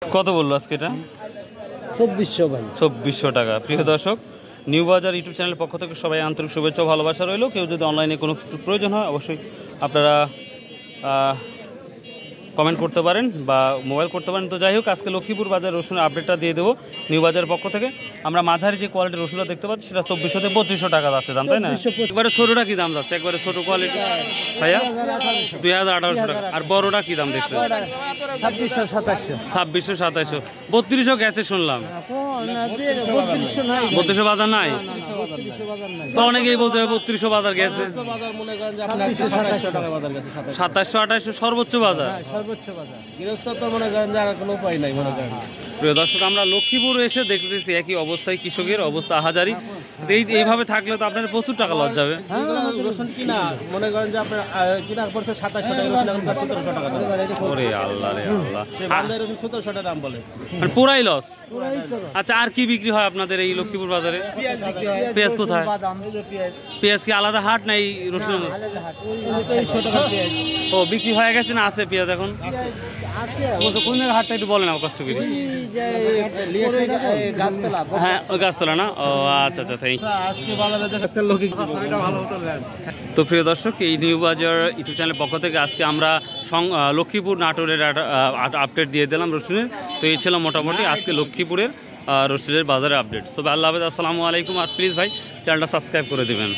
কত বললো আজকে এটা? 2400 ভাই। 2400 টাকা। প্রিয় দর্শক, নিউ বাজার ইউটিউব চ্যানেলের পক্ষ থেকে সবাই আন্তরিক শুভেচ্ছা ও ভালোবাসা রইল। কেউ যদি অনলাইনে কোনো কিছু প্রয়োজন হয় অবশ্যই আপনারা কমেন্ট করতে পারেন বা মোবাইল করতে পারেন। তো যাই হোক, আজকে লক্ষ্মীপুর বাজার রসুনের আপডেটটা দিয়ে দেবো নিউ বাজারের পক্ষ থেকে। আমরা মাঝারি যে কোয়ালিটির রসুনটা দেখতে পাচ্ছি সেটা 2400 থেকে 2500 টাকা যাচ্ছে দাম, তাই না? একবারে ছোটোটা কী দাম যাচ্ছে? একবারে ছোটো কোয়ালিটি ভাইয়া 2800 টাকা। আর বড়োটা কী দাম দেখছেন? 2600-2700। 3200 গেছে শুনলাম। 3200 বাজার নাই তো? অনেকেই বলতে হবে 3200 বাজার গেছে। 2700-2800 সর্বোচ্চ বাজার। প্রিয় দর্শক, আমরা লক্ষ্মীপুর এসে দেখতেছি একই অবস্থায় কৃষকের অবস্থা আহাজারি। এইভাবে থাকলে তো আপনার প্রচুর টাকা লস যাবে। পুরাই লস। আচ্ছা, আর কি বিক্রি হয় আপনাদের এই লক্ষ্মীপুর বাজারে? পেঁয়াজ কোথায়? পেঁয়াজ কি আলাদা হাট নাই রসুন? ও, বিক্রি হয়ে গেছে না আছে পেঁয়াজ এখন? কোন হাটটা একটু বলেন আমার কষ্ট করে। হ্যাঁ, ওই গাছতলা না? ও আচ্ছা আচ্ছা, থ্যাংক ইউ। তো প্রিয় দর্শক, এই নিউ বাজার ইউটিউব চ্যানেলের পক্ষ থেকে আজকে আমরা লক্ষ্মীপুর নাটোরের আপডেট দিয়ে দিলাম রসুনের। তো এই ছিল মোটামুটি আজকে লক্ষ্মীপুরের রসুনের বাজারের আপডেট। সো আল্লাহ হাফেজ, আসসালামু আলাইকুম। আর প্লিজ ভাই চ্যানেলটা সাবস্ক্রাইব করে দেবেন।